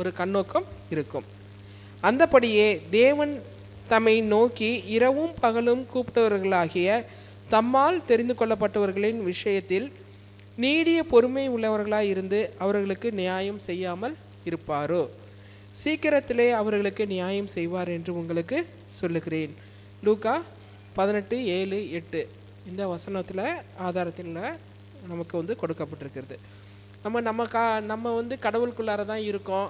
ஒரு கண்ணோக்கம் இருக்கும். அந்தபடியே தேவன் தம்மை நோக்கி இரவும் பகலும் கூப்பிட்டவர்களாகிய தம்மால் தெரிந்து கொள்ளப்பட்டவர்களின் விஷயத்தில் நீடிய பொறுமை உள்ளவர்களாய் இருந்து அவர்களுக்கு நியாயம் செய்யாமல் இருப்பாரோ? சீக்கிரத்திலே அவர்களுக்கு நியாயம் செய்வார் என்று உங்களுக்கு சொல்லுகிறேன். லூக்கா 18:7-8 இந்த வசனத்தில் ஆதாரத்தில் நமக்கு கொடுக்கப்பட்டிருக்கிறது. நம்ம கடவுளுக்குள்ளார தான் இருக்கோம்.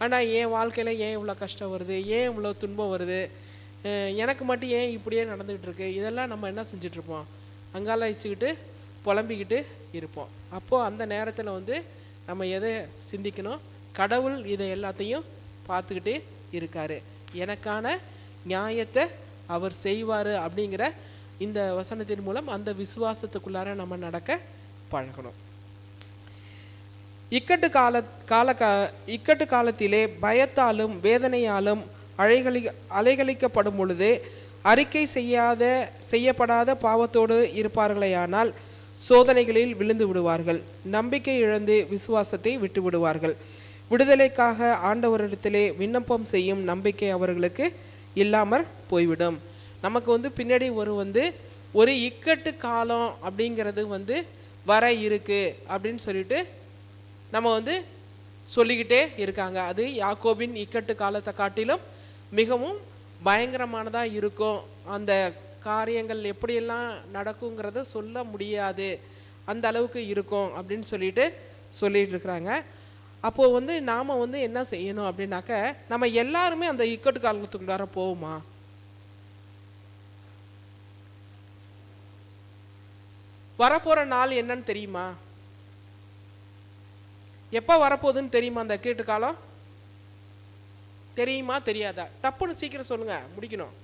ஆனால் என் வாழ்க்கையில் ஏன் இவ்வளோ கஷ்டம் வருது, ஏன் இவ்வளோ துன்பம் வருது, எனக்கு மட்டும் ஏன் இப்படியே நடந்துக்கிட்டு இருக்கு, இதெல்லாம் நம்ம என்ன செஞ்சிட்ருப்போம்? அங்கால வச்சுக்கிட்டு புலம்பிக்கிட்டு இருப்போம். அப்போது அந்த நேரத்தில் நம்ம எதை சிந்திக்கணும்? கடவுள் இதை எல்லாத்தையும் பார்த்துக்கிட்டே இருக்கார், எனக்கான நியாயத்தை அவர் செய்வார் அப்படிங்கிற இந்த வசனத்தின் மூலம் அந்த விசுவாசத்துக்குள்ளார நம்ம நடக்க பழகணும். இக்கட்டு காலத்திலே பயத்தாலும் வேதனையாலும் அலைகழிக்கப்படும் பொழுது அறிக்கை செய்யப்படாத பாவத்தோடு இருப்பார்களேயானால் சோதனைகளில் விழுந்து விடுவார்கள், நம்பிக்கை இழந்து விசுவாசத்தை விட்டு விடுவார்கள். விடுதலைக்காக ஆண்டவரிடத்திலே விண்ணப்பம் செய்யும் நம்பிக்கை அவர்களுக்கு இல்லாமற் போய்விடும். நமக்கு பின்னாடி ஒரு இக்கட்டு காலம் அப்படிங்கிறது வர இருக்கு அப்படின்னு சொல்லிட்டு நம்ம சொல்லிக்கிட்டே இருக்காங்க. அது யாக்கோபின் இக்கட்டு காலத்தை காட்டிலும் மிகவும் பயங்கரமானதாக இருக்கும். அந்த காரியங்கள் எப்படியெல்லாம் நடக்குங்கிறத சொல்ல முடியாது, அந்த அளவுக்கு இருக்கும் அப்படின்னு சொல்லிட்டு இருக்கிறாங்க. அப்போது நாம் என்ன செய்யணும் அப்படின்னாக்க, நம்ம எல்லாருமே அந்த இக்கட்டு காலத்துக்குள்ளார போவோமா? வரப்போகிற நாள் என்னன்னு தெரியுமா? எப்போ வரப்போகுதுன்னு தெரியுமா? அந்த இக்கட்டு காலம் தெரியுமா தெரியாதா? டப்புன்னு சீக்கிரம் சொல்லுங்க, முடிக்கணும்.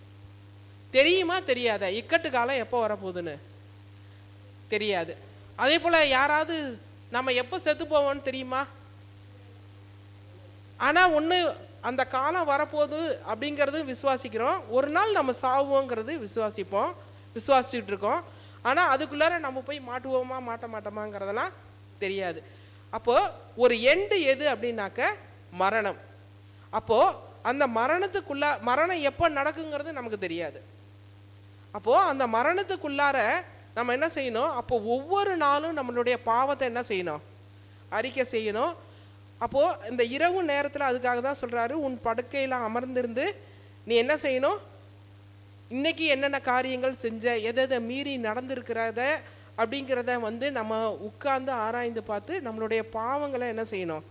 தெரியுமா தெரியாதா? இக்கட்டு காலம் எப்போ வரப்போகுதுன்னு தெரியாது. அதே போல் யாராவது நம்ம எப்போ செத்து போவோம்னு தெரியுமா? ஆனால் ஒன்று, அந்த காலம் வரப்போகுது அப்படிங்கிறது விசுவாசிக்கிறோம். ஒரு நாள் நம்ம சாவோங்கிறது விசுவாசிச்சுட்டு இருக்கோம். ஆனால் அதுக்குள்ளார நம்ம போய் மாட்டுவோமா மாட்ட மாட்டோமாங்கிறதெல்லாம் தெரியாது. அப்போது ஒரு எண்டு எது அப்படின்னாக்க மரணம். அப்போது அந்த மரணம் எப்போ நடக்குங்கிறது நமக்கு தெரியாது. அப்போது அந்த மரணத்துக்குள்ளார நம்ம என்ன செய்யணும்? அப்போ ஒவ்வொரு நாளும் நம்மளுடைய பாவத்தை என்ன செய்யணும்? அறிக்கை செய்யணும். அப்போது இந்த இரவு நேரத்தில் அதுக்காக தான் சொல்கிறாரு, உன் படுக்கையில் அமர்ந்திருந்து நீ என்ன செய்யணும்? இன்னைக்கு என்னென்ன காரியங்கள் செஞ்ச, எதை மீறி நடந்திருக்கிறத அப்படிங்கிறத நம்ம உட்கார்ந்து ஆராய்ந்து பார்த்து நம்மளுடைய பாவங்களை என்ன செய்யணும்?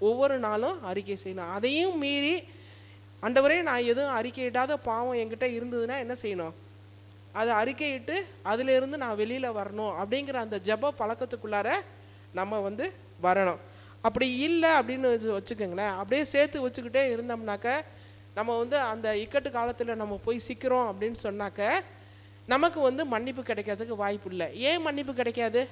ஒவ்வொரு நாளும் அறிக்கை செய்யணும். அதையும் மீறி ஆண்டவரே நான் எதுவும் அறிக்கையிடாத பாவம் என்கிட்ட இருந்ததுன்னா என்ன செய்யணும்? அதை அறிக்கையிட்டு அதிலிருந்து நான் வெளியில் வரணும் அப்படிங்கிற அந்த ஜெப பழக்கத்துக்குள்ளார நம்ம வரணும். அப்படி இல்லை அப்படின்னு வச்சுக்கோங்களேன், அப்படியே சேர்த்து வச்சுக்கிட்டே இருந்தோம்னாக்க நம்ம அந்த இக்கட்டு காலத்தில் நம்ம போய் சிக்கிறோம் அப்படின்னு சொன்னாக்க நமக்கு மன்னிப்பு கிடைக்கிறதுக்கு வாய்ப்பு இல்லை. ஏன் மன்னிப்பு கிடைக்காது?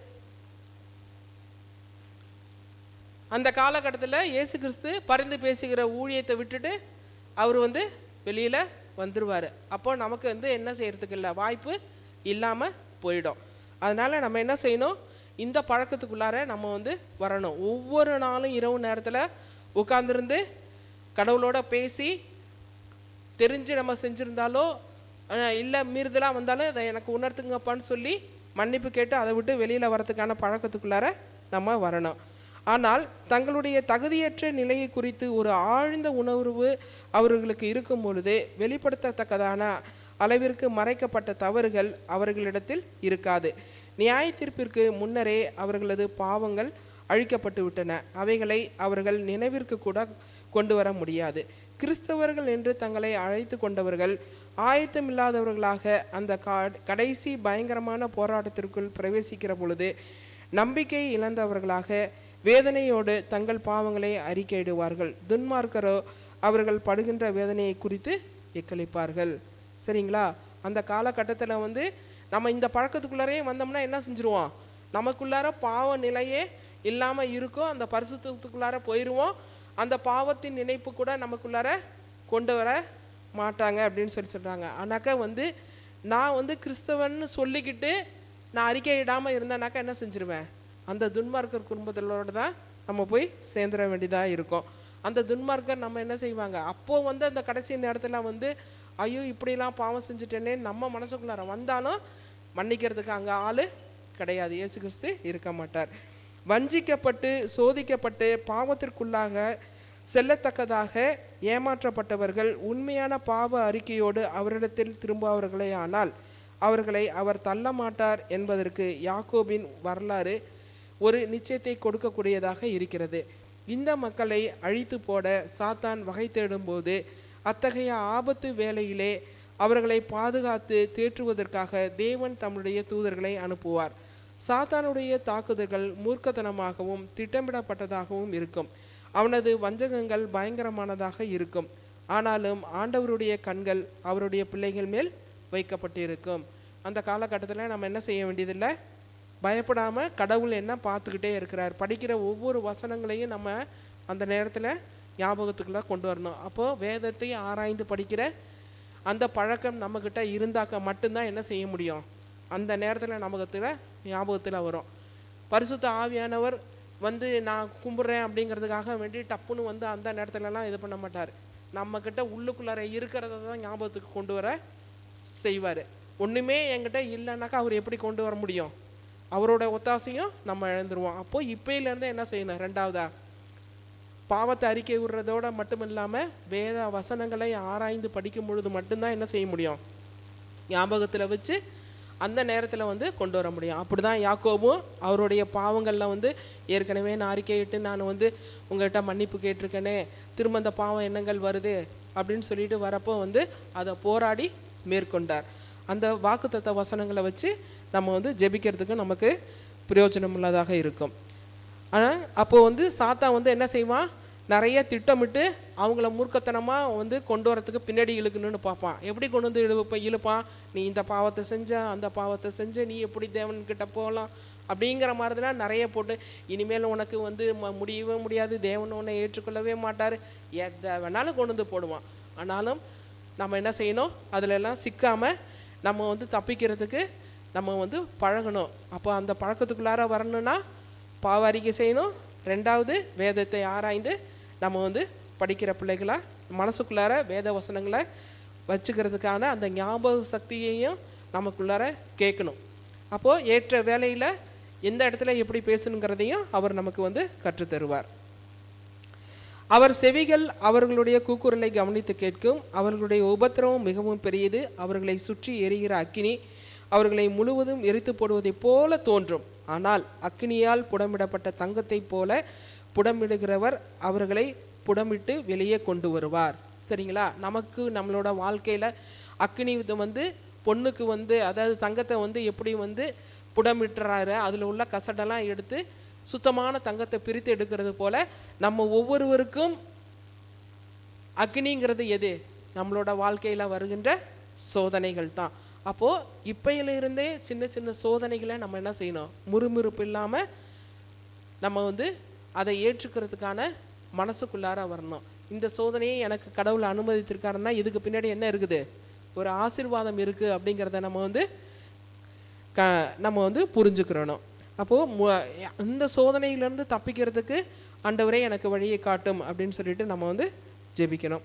அந்த காலகட்டத்தில் இயேசு கிறிஸ்து பரிந்து பேசுகிற ஊழியத்தை விட்டுட்டு அவர் வெளியில் வந்துடுவார். அப்போ நமக்கு என்ன செய்யறதுக்கு இல்லை, வாய்ப்பு இல்லாமல் போயிடும். அதனால் நம்ம என்ன செய்யணும்? இந்த பழக்கத்துக்குள்ளார நம்ம வரணும். ஒவ்வொரு நாளும் இரவு நேரத்தில் உட்கார்ந்துருந்து கடவுளோட பேசி, தெரிஞ்சு நம்ம செஞ்சுருந்தாலோ இல்லை மீறுதலாக வந்தாலும் அதை எனக்கு உணர்த்துங்கப்பான்னு சொல்லி மன்னிப்பு கேட்டு அதை விட்டு வெளியில் வரத்துக்கான பழக்கத்துக்குள்ளார நம்ம வரணும். ஆனால் தங்களுடைய தகுதியற்ற நிலையை குறித்து ஒரு ஆழ்ந்த உணர்வு அவர்களுக்கு இருக்கும் பொழுது வெளிப்படுத்தத்தக்கதான அளவிற்கு மறைக்கப்பட்ட தவறுகள் அவர்களிடத்தில் இருக்காது. நியாய தீர்ப்பிற்கு முன்னரே அவர்களது பாவங்கள் அழிக்கப்பட்டு விட்டன. அவைகளை அவர்கள் நினைவிற்கு கூட கொண்டு வர முடியாது. கிறிஸ்தவர்கள் என்று தங்களை அழைத்து கொண்டவர்கள் ஆயத்தமில்லாதவர்களாக அந்த கடைசி பயங்கரமான போராட்டத்திற்குள் பிரவேசிக்கிற பொழுது நம்பிக்கை இழந்தவர்களாக வேதனையோடு தங்கள் பாவங்களை அறிக்கையிடுவார்கள். துன்மார்க்கரோ அவர்கள் படுகின்ற வேதனையை குறித்து எக்களிப்பார்கள். சரிங்களா? அந்த காலகட்டத்தில் நம்ம இந்த பழக்கத்துக்குள்ளாரே வந்தோம்னா என்ன செஞ்சுருவோம்? நமக்குள்ளார பாவ நிலையே இல்லாமல் இருக்கும். அந்த பரிசுத்தத்துக்குள்ளார போயிடுவோம். அந்த பாவத்தின் நினைப்பு கூட நமக்குள்ளார கொண்டு வர மாட்டாங்க அப்படின்னு சொல்கிறாங்க. ஆனாக்கா நான் கிறிஸ்தவன்னு சொல்லிக்கிட்டு நான் அறிக்கையிடாமல் இருந்தேனாக்கா என்ன செஞ்சிருவேன்? அந்த துன்மார்க்கர் குடும்பத்திலோடு தான் நம்ம போய் சேர்ந்துட வேண்டியதாக இருக்கும். அந்த துன்மார்க்கர் நம்ம என்ன செய்வாங்க, அப்போ வந்து அந்த கடைசி நேரத்தில் வந்து ஐயோ இப்படிலாம் பாவம் செஞ்சுட்டேனே நம்ம மனசுக்குள்ளார வந்தாலும் மன்னிக்கிறதுக்கு அங்கே ஆள் கிடையாது. இயேசு கிறிஸ்து இருக்க மாட்டார். வஞ்சிக்கப்பட்டு சோதிக்கப்பட்டு பாவத்திற்குள்ளாக செல்லத்தக்கதாக ஏமாற்றப்பட்டவர்கள் உண்மையான பாவ அறிக்கையோடு அவரிடத்தில் திரும்புபவர்களே ஆனால் அவர்களை அவர் தள்ள மாட்டார் என்பதற்கு யாக்கோபின் வரலாறு ஒரு நிச்சயத்தை கொடுக்கக்கூடியதாக இருக்கிறது. இந்த மக்களை அழித்து போட சாத்தான் வகை தேடும்போது அத்தகைய ஆபத்து வேளையிலே அவர்களை பாதுகாத்து தேற்றுவதற்காக தேவன் தம்முடைய தூதர்களை அனுப்புவார். சாத்தானுடைய தாக்குதல்கள் மூர்க்கத்தனமாகவும் திட்டமிடப்பட்டதாகவும் இருக்கும். அவனது வஞ்சகங்கள் பயங்கரமானதாக இருக்கும். ஆனாலும் ஆண்டவருடைய கண்கள் அவருடைய பிள்ளைகள் மேல் வைக்கப்பட்டிருக்கும். அந்த காலகட்டத்தில் நம்ம என்ன செய்ய வேண்டியதில்லை, பயப்படாமல் கடவுள் என்ன பார்த்துக்கிட்டே இருக்கிறார். படிக்கிற ஒவ்வொரு வசனங்களையும் நம்ம அந்த நேரத்தில் ஞாபகத்துக்குள்ளே கொண்டு வரணும். அப்போது வேதத்தை ஆராய்ந்து படிக்கிற அந்த பழக்கம் நம்மக்கிட்ட இருந்தாக்க மட்டும்தான் என்ன செய்ய முடியும், அந்த நேரத்தில் நமக்கு ஞாபகத்தில் வரும். பரிசுத்த ஆவியானவர் வந்து நான் கும்பிட்றேன் அப்படிங்கிறதுக்காக வேண்டி டப்புன்னு வந்து அந்த நேரத்துலலாம் இது பண்ண மாட்டார். நம்மக்கிட்ட உள்ளுக்குள்ளார இருக்கிறத தான் ஞாபகத்துக்கு கொண்டு வர செய்வார். ஒன்றுமே என்கிட்ட இல்லைன்னாக்கா அவர் எப்படி கொண்டு வர முடியும், அவரோட ஒத்தாசையும் நம்ம இழந்துருவோம். அப்போது இப்போயிலேருந்து என்ன செய்யணும், ரெண்டாவதா பாவத்தை அறிக்கை விடுறதோட மட்டும் இல்லாமல் வேத வசனங்களை ஆராய்ந்து படிக்கும் பொழுது மட்டும்தான் என்ன செய்ய முடியும், ஞாபகத்தில் வச்சு அந்த நேரத்தில் வந்து கொண்டு வர முடியும். அப்படி தான் யாக்கோபும் அவருடைய பாவங்களில் வந்து ஏற்கனவே நான் அறிக்கையிட்டு நான் வந்து உங்கள்கிட்ட மன்னிப்பு கேட்டிருக்கேனே, திரும்ப அந்த பாவம் எண்ணங்கள் வருது அப்படின்னு சொல்லிட்டு வரப்போ வந்து அதை போராடி மேற்கொண்டார். அந்த வாக்குத்தத்த வசனங்களை வச்சு நம்ம வந்து ஜெபிக்கிறதுக்கு நமக்கு பிரயோஜனம் உள்ளதாக இருக்கும். ஆனால் அப்போது வந்து சாத்தான் வந்து என்ன செய்வான், நிறைய திட்டமிட்டு அவங்கள மூர்க்கத்தனமாக வந்து கொண்டு வரத்துக்கு பின்னாடி இழுக்கணும்னு பார்ப்பான். எப்படி கொண்டு வந்து இழுப்பான், நீ இந்த பாவத்தை செஞ்ச அந்த பாவத்தை செஞ்ச நீ எப்படி தேவன்கிட்ட போகலாம் அப்படிங்கிற மாதிரி தான் நிறைய போட்டு இனிமேல் உனக்கு வந்து முடியவே முடியாது, தேவன் உன்னை ஏற்றுக்கொள்ளவே மாட்டார், எதை வேணாலும் கொண்டு வந்து போடுவான். ஆனாலும் நம்ம என்ன செய்யணும், அதிலெல்லாம் சிக்காமல் நம்ம வந்து தப்பிக்கிறதுக்கு நம்ம வந்து பழகணும். அப்போ அந்த பழக்கத்துக்குள்ளார வரணும்னா பாவ அறிக்கை செய்யணும். ரெண்டாவது வேதத்தை ஆராய்ந்து நம்ம வந்து படிக்கிற பிள்ளைகளாக மனசுக்குள்ளார வேத வசனங்களை வச்சுக்கிறதுக்கான அந்த ஞாபக சக்தியையும் நமக்குள்ளார கேட்கணும். அப்போது ஏற்ற வேலையில் எந்த இடத்துல எப்படி பேசணுங்கிறதையும் அவர் நமக்கு வந்து கற்றுத்தருவார். அவர் செவிகள் அவர்களுடைய கூக்குரலை கவனித்து கேட்கும். அவர்களுடைய உபத்திரவம் மிகவும் பெரியது. அவர்களை சுற்றி எரிகிற அக்கினி அவர்களை முழுவதும் எரித்து போடுவதைப் போல தோன்றும். ஆனால் அக்கினியால் புடமிடப்பட்ட தங்கத்தை போல புடமிடுகிறவர் அவர்களை புடமிட்டு வெளியே கொண்டு வருவார். சரிங்களா? நமக்கு நம்மளோட வாழ்க்கையில் அக்கினி வந்து பொண்ணுக்கு வந்து அதாவது தங்கத்தை வந்து எப்படி வந்து புடமிட்டுறாரு, அதில் உள்ள கசடெல்லாம் எடுத்து சுத்தமான தங்கத்தை பிரித்து எடுக்கிறது போல நம்ம ஒவ்வொருவருக்கும் அக்னிங்கிறது எது, நம்மளோட வாழ்க்கையில் வருகின்ற சோதனைகள் தான். அப்போது இப்பையிலிருந்தே சின்ன சின்ன சோதனைகளை நம்ம என்ன செய்யணும், முறுமுறுப்பு இல்லாமல் நம்ம வந்து அதை ஏற்றுக்கிறதுக்கான மனசுக்குள்ளார வரணும். இந்த சோதனையை எனக்கு கடவுள் அனுமதித்திருக்காருன்னா இதுக்கு பின்னாடி என்ன இருக்குது, ஒரு ஆசீர்வாதம் இருக்குது அப்படிங்கிறத நம்ம வந்து புரிஞ்சுக்கிறணும். அப்போது இந்த சோதனையிலேருந்து தப்பிக்கிறதுக்கு ஆண்டவரே எனக்கு வழியை காட்டும் அப்படின்னு சொல்லிட்டு நம்ம வந்து ஜெபிக்கணும்.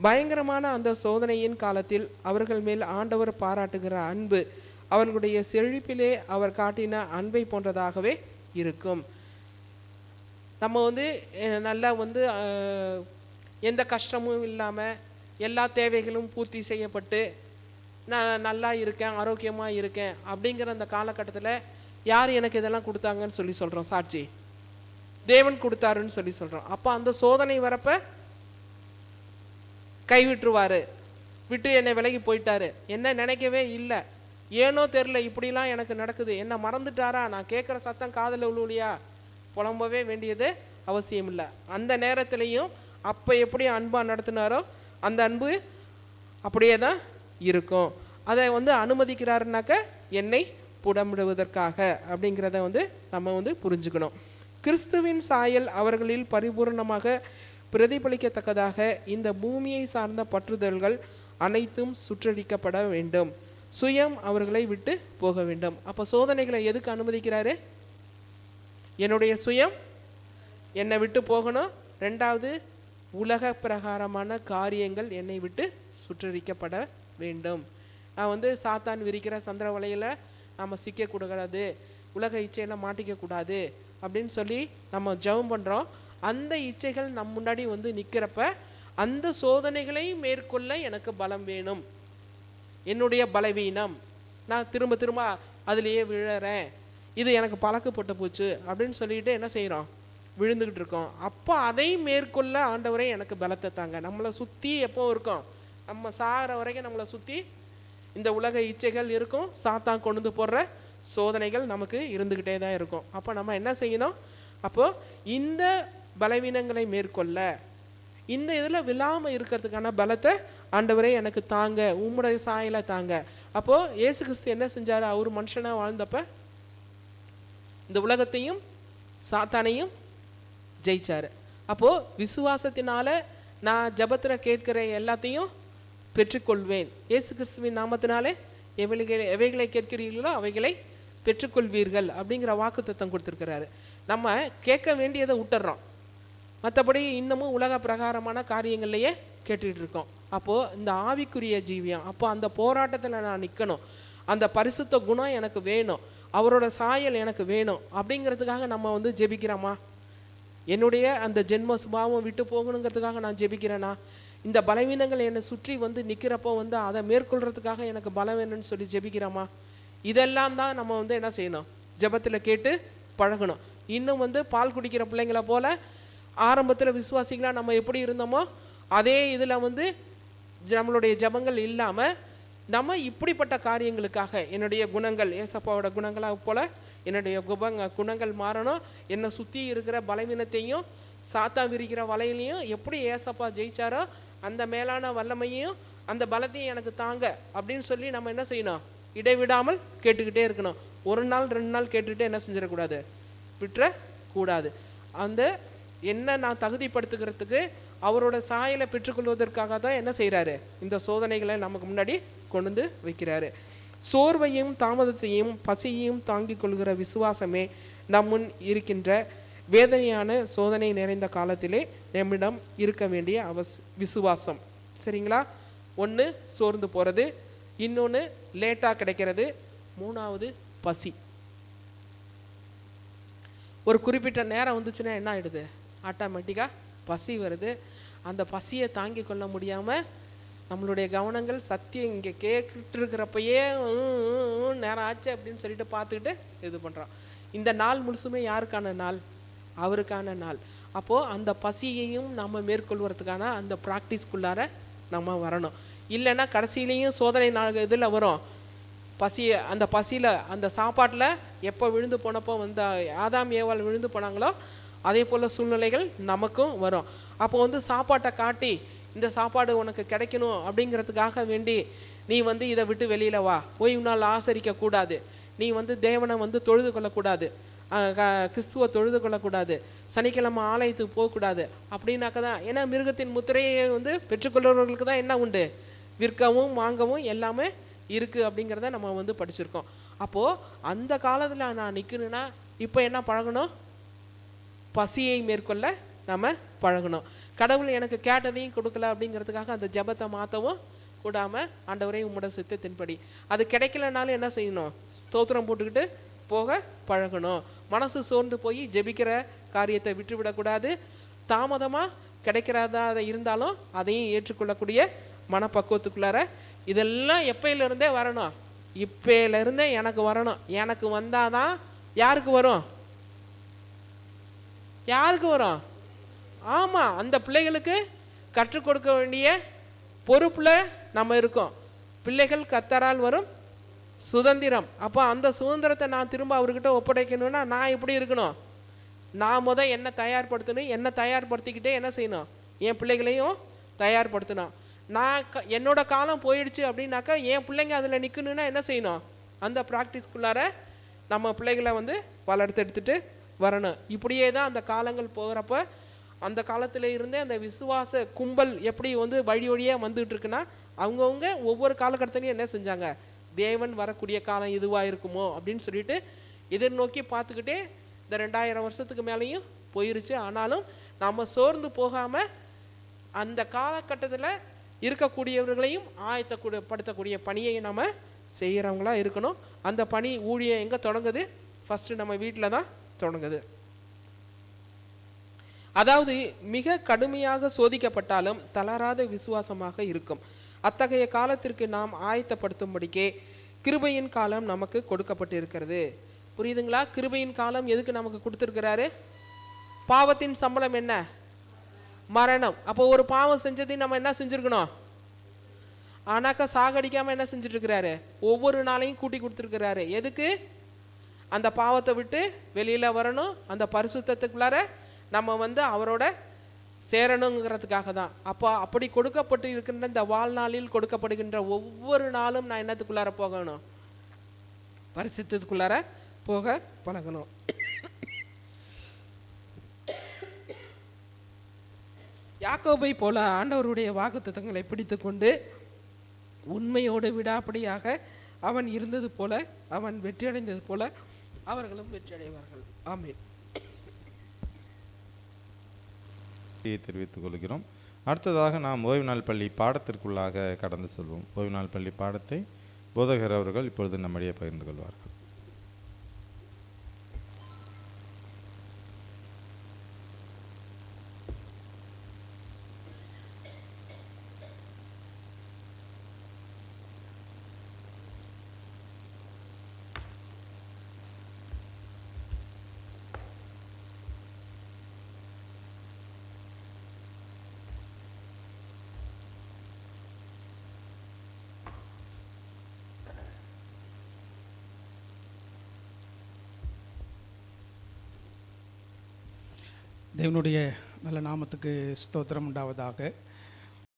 பயங்கரமான அந்த சோதனையின் காலத்தில் அவர்கள் மேல் ஆண்டவர் பாராட்டுகிற அன்பு அவர்களுடைய செழிப்பிலே அவர் காட்டின அன்பை போன்றதாகவே இருக்கும். நம்ம வந்து நல்லா வந்து எந்த கஷ்டமும் இல்லாமல் எல்லா தேவைகளும் பூர்த்தி செய்யப்பட்டு நான் நல்லா இருக்கேன், ஆரோக்கியமாக இருக்கேன் அப்படிங்கிற அந்த காலகட்டத்தில் யார் எனக்கு இதெல்லாம் கொடுத்தாங்கன்னு சொல்லி சொல்கிறோம், சாட்சி தேவன் கொடுத்தாருன்னு சொல்லி சொல்கிறோம். அப்போ அந்த சோதனை வரப்ப கைவிட்டுருவார், விட்டு என்னை விலகி போயிட்டாரு, என்ன நினைக்கவே இல்லை, ஏனோ தெரில இப்படிலாம் எனக்கு நடக்குது, என்ன மறந்துட்டாரா, நான் கேட்குற சத்தம் காதில் விழுலையா, புலம்பவே வேண்டியது அவசியம் இல்லை. அந்த நேரத்துலையும் அப்போ எப்படி அன்பாக நடத்தினாரோ அந்த அன்பு அப்படியே தான் இருக்கும். அதை வந்து அனுமதிக்கிறாருனாக்க என்னை புடமிடுவதற்காக அப்படிங்கிறத வந்து நம்ம வந்து புரிஞ்சுக்கணும். கிறிஸ்துவின் சாயல் அவர்களில் பரிபூர்ணமாக பிரதிபலிக்கத்தக்கதாக இந்த பூமியை சார்ந்த பற்றுதல்கள் அனைத்தும் சுற்றடிக்கப்பட வேண்டும். சுயம் அவர்களை விட்டு போக வேண்டும். அப்போ சோதனைகளை எதுக்கு அனுமதிக்கிறாரு, என்னுடைய சுயம் என்னை விட்டு போகணும். ரெண்டாவது உலக பிரகாரமான காரியங்கள் என்னை விட்டு சுற்றறிக்கப்பட வேண்டும். நான் வந்து சாத்தான் விரிக்கிற தந்திர வலையில் நம்ம சிக்கக்கூடாது, உலக இச்சையில் மாட்டிக்கக்கூடாது அப்படின்னு சொல்லி நம்ம ஜெபம் பண்ணுறோம். அந்த இச்சைகள் நம் முன்னாடி வந்து நிற்கிறப்ப அந்த சோதனைகளை மேற்கொள்ள எனக்கு பலம் வேணும். என்னுடைய பலவீனம், நான் திரும்ப திரும்ப அதுலேயே விழறேன், இது எனக்கு பழக்கப்பட்டு போச்சு அப்படின்னு சொல்லிட்டு என்ன செய்கிறோம், விழுந்துக்கிட்டு இருக்கோம். அப்போ அதை மேற்கொள்ள ஆண்டவரே எனக்கு பலத்தை தாங்க. நம்மளை சுற்றி எப்போ இருக்கோம், நம்ம சாகிற வரைக்கும் நம்மளை சுற்றி இந்த உலக இச்சைகள் இருக்கும், சாத்தான் கொண்டு போடுற சோதனைகள் நமக்கு இருந்துக்கிட்டே தான் இருக்கும். அப்போ நம்ம என்ன செய்யணும், அப்போது இந்த பலவீனங்களை மேற்கொள்ள, இந்த இதில் விழாமல் இருக்கிறதுக்கான பலத்தை ஆண்டவரே எனக்கு தாங்க, உம்முடைய சாயலை தாங்க. அப்போது இயேசு கிறிஸ்து என்ன செஞ்சார், அவர் மனுஷனாக வாழ்ந்தப்ப இந்த உலகத்தையும் சாத்தானையும் ஜெயிச்சார். அப்போது விசுவாசத்தினால நான் ஜபத்தில் கேட்கிற எல்லாத்தையும் பெற்றுக்கொள்வேன். இயேசு கிறிஸ்துவின் நாமத்தினாலே எவைகளை கேட்கிறீர்களோ அவைகளை பெற்றுக்கொள்வீர்கள் அப்படிங்கிற வாக்குத்தத்தம் கொடுத்துருக்கிறாரு. நம்ம கேட்க வேண்டியதை விட்டுறோம், மற்றபடி இன்னமும் உலக பிரகாரமான காரியங்கள்லையே கேட்டுக்கிட்டு இருக்கோம். அப்போது இந்த ஆவிக்குரிய ஜீவியம், அப்போ அந்த போராட்டத்தில் நான் நிற்கணும், அந்த பரிசுத்த குணம் எனக்கு வேணும், அவரோட சாயல் எனக்கு வேணும் அப்படிங்கிறதுக்காக நம்ம வந்து ஜெபிக்கிறோமா? என்னுடைய அந்த ஜென்ம சுபாவம் விட்டு போகணுங்கிறதுக்காக நான் ஜெபிக்கிறேனா? இந்த பலவீனங்கள் என்னை சுற்றி வந்து நிற்கிறப்போ வந்து அதை மேற்கொள்கிறதுக்காக எனக்கு பலம் வேணும்னு சொல்லி ஜெபிக்கிறோமா? இதெல்லாம் தான் நம்ம வந்து என்ன செய்யணும், ஜெபத்தில் கேட்டு பழகணும். இன்னும் வந்து பால் குடிக்கிற பிள்ளைங்களை போல் ஆரம்பத்தில் விசுவாசிகளாக நம்ம எப்படி இருந்தோமோ அதே இதில் வந்து நம்மளுடைய ஜபங்கள் இல்லாமல் நம்ம இப்படிப்பட்ட காரியங்களுக்காக என்னுடைய குணங்கள் ஏசப்பாவோட குணங்களாக போல் என்னுடைய குணங்கள் மாறணும். என்னை சுற்றி இருக்கிற பலவீனத்தையும் சாத்தா விரிக்கிற வலையிலையும் எப்படி ஏசப்பா ஜெயிச்சாரோ அந்த மேலான வல்லமையும் அந்த பலத்தையும் எனக்கு தாங்க அப்படின்னு சொல்லி நம்ம என்ன செய்யணும், இடைவிடாமல் கேட்டுக்கிட்டே இருக்கணும். ஒரு நாள் 2 நாள் கேட்டுக்கிட்டே என்ன செஞ்சிடக்கூடாது, விட்டுறக்கூடாது. அந்த என்ன நான் தகுதிப்படுத்துகிறதுக்கு அவரோட சாயலை பெற்றுக்கொள்வதற்காக தான் என்ன செய்கிறாரு, இந்த சோதனைகளை நமக்கு முன்னாடி கொண்டு வந்து வைக்கிறாரு. சோர்வையும் தாமதத்தையும் பசியையும் தாங்கிக் கொள்கிற விசுவாசமே நம் முன் இருக்கின்ற வேதனையான சோதனை நிறைந்த காலத்திலே நம்மிடம் இருக்க வேண்டிய விசுவாசம். சரிங்களா? ஒன்று சோர்ந்து போகிறது, இன்னொன்று லேட்டாக கிடைக்கிறது, 3வது பசி. ஒரு குறிப்பிட்ட நேரம் வந்துச்சுன்னா என்ன ஆகிடுது, ஆட்டோமேட்டிக்காக பசி வருது. அந்த பசியை தாங்கி கொள்ள முடியாமல் நம்மளுடைய கவனங்கள் சத்தியம் இங்கே கேட்டுட்டு இருக்கிறப்பயே நேரம் ஆச்சு அப்படின்னு சொல்லிட்டு பார்த்துக்கிட்டு இது பண்ணுறோம். இந்த நாள் முழுசுமே யாருக்கான நாள், அவருக்கான நாள். அப்போது அந்த பசியையும் நம்ம மேற்கொள்வதுக்கான அந்த ப்ராக்டிஸ்குள்ளார நம்ம வரணும். இல்லைன்னா கடைசியிலையும் சோதனை நாள் இதில் வரும், பசியை அந்த பசியில் அந்த சாப்பாட்டில் எப்போ விழுந்து போனப்போ வந்து ஆதாம் ஏவாள் விழுந்து போனாங்களோ அதே போல் சூழ்நிலைகள் நமக்கும் வரும். அப்போ வந்து சாப்பாட்டை காட்டி இந்த சாப்பாடு உனக்கு கிடைக்கணும் அப்படிங்கிறதுக்காக வேண்டி நீ வந்து இதை விட்டு வெளியில் வா, ஓய்வு நாள் ஆசரிக்கக்கூடாது, நீ வந்து தேவனை வந்து தொழுது கொள்ளக்கூடாது, கிறிஸ்துவை தொழுது கொள்ளக்கூடாது, சனிக்கிழமை ஆலயத்துக்கு போகக்கூடாது அப்படின்னாக்க தான். ஏன்னா மிருகத்தின் முத்திரையை வந்து பெற்றுக்கொள்கிறவர்களுக்கு தான் என்ன உண்டு, விற்கவும் வாங்கவும் எல்லாமே இருக்குது அப்படிங்கிறத நம்ம வந்து படிச்சிருக்கோம். அப்போது அந்த காலத்தில் நான் நிற்கணுன்னா இப்போ என்ன பழகணும், பசியை மேற்கொள்ள நம்ம பழகணும். கடவுள் எனக்கு கேட்டதையும் கொடுக்கல அப்படிங்கிறதுக்காக அந்த ஜபத்தை மாற்றவும் கூடாமல் ஆண்டவரே உம்மோட சித்தத்தின்படி, அது கிடைக்கலனாலும் என்ன செய்யணும், ஸ்தோத்திரம் போட்டுக்கிட்டு போக பழகணும். மனசு சோர்ந்து போய் ஜெபிக்கிற காரியத்தை விட்டுவிடக்கூடாது. தாமதமாக கிடைக்கிறதா இருந்தாலும் அதையும் ஏற்றுக்கொள்ளக்கூடிய மனப்பக்குவத்துக்குள்ளார இதெல்லாம் எப்பயிலிருந்தே வரணும், இப்பயிலிருந்தே எனக்கு வரணும். எனக்கு வந்தாதான் யாருக்கு வரும், யாருக்கு வரும்? ஆமாம், அந்த பிள்ளைகளுக்கு கற்றுக் கொடுக்க வேண்டிய பொறுப்பில் நம்ம இருக்கோம். பிள்ளைகள் கர்த்தரால் வரும் சுதந்திரம். அப்போ அந்த சுதந்திரத்தை நான் திரும்ப அவர்கிட்ட ஒப்படைக்கணும்னா நான் எப்படி இருக்கணும், நான் என்ன தயார்படுத்தணும், என்ன தயார்படுத்திக்கிட்டே என்ன செய்யணும், என் பிள்ளைகளையும் தயார்படுத்தணும். நான் என்னோட காலம் போயிடுச்சு அப்படின்னாக்கா என் பிள்ளைங்க அதில் நிற்கணுன்னா என்ன செய்யணும், அந்த ப்ராக்டிஸ்குள்ளார நம்ம பிள்ளைகளை வந்து வளர்த்தெடுத்துட்டு வரணும். இப்படியே தான் அந்த காலங்கள் போகிறப்ப அந்த காலத்தில் இருந்தே அந்த விசுவாச கும்பல் எப்படி வந்து வழி வழியாக வந்துகிட்டு இருக்குன்னா அவங்கவுங்க ஒவ்வொரு காலகட்டத்திலையும் என்ன செஞ்சாங்க, தேவன் வரக்கூடிய காலம் இதுவாக இருக்குமோ அப்படின்னு சொல்லிட்டு எதிர்நோக்கி பார்த்துக்கிட்டே இந்த 2000 வருஷத்துக்கு மேலேயும் போயிருச்சு. ஆனாலும் நம்ம சோர்ந்து போகாமல் அந்த காலகட்டத்தில் இருக்கக்கூடியவர்களையும் ஆயத்தப்படுத்தக்கூடிய பணியை நம்ம செய்கிறவங்களா இருக்கணும். அந்த பணி ஊழியம் எங்கே தொடங்குது? ஃபஸ்ட்டு நம்ம வீட்டில் தான் தொடங்குது. அதாவது மிக கடுமையாக சோதிக்கப்பட்டாலும் தளராத விசுவாசமாக இருக்கும். அத்தகைய காலத்திற்கு நாம் ஆயத்தப்படுத்தும்படிக்கே கிருபையின் காலம் நமக்கு கொடுக்கப்பட்டு இருக்கிறது. புரியுதுங்களா? கிருபையின் காலம் எதுக்கு நமக்கு கொடுத்துருக்கிறாரு? பாவத்தின் சம்பளம் என்ன? மரணம். அப்போ ஒரு பாவம் செஞ்சதையும் நம்ம என்ன செஞ்சுருக்கணும்? ஆனாக்கா சாகடிக்காமல் என்ன செஞ்சுட்டு இருக்கிறாரு? ஒவ்வொரு நாளையும் கூட்டி கொடுத்துருக்கிறாரு. எதுக்கு? அந்த பாவத்தை விட்டு வெளியில் வரணும், அந்த பரிசுத்தத்துக்குள்ளார நம்ம அவரோட சேரணுங்கிறதுக்காக தான். அப்போ அப்படி கொடுக்கப்பட்டு இருக்கின்ற இந்த வாழ்நாளில் கொடுக்கப்படுகின்ற ஒவ்வொரு நாளும் நான் என்னத்துக்குள்ளார போகணும்? பரிசுத்தத்துக்குள்ளார போக பழகணும். யாக்கோபை போல ஆண்டவருடைய வாக்குத்தத்தங்களை பிடித்து கொண்டு உண்மையோடு விடாப்படியாக அவன் இருந்தது போல, அவன் வெற்றி அடைந்தது போல அவர்களும் வெற்றி அடைவார்கள். ஆமென். தெரிவித்துக் கொள்கிறோம். அடுத்ததாக நாம் ஓய்வு நாள் பள்ளி பாடத்திற்குள்ளாக கடந்து செல்வோம். ஓய்வு நாள் பள்ளி பாடத்தை போதகர் அவர்கள் இப்பொழுது நம்மிடையே பகிர்ந்து கொள்வார்கள். தேவனுடைய நல்ல நாமத்துக்கு ஸ்தோத்திரம் உண்டாவதாக.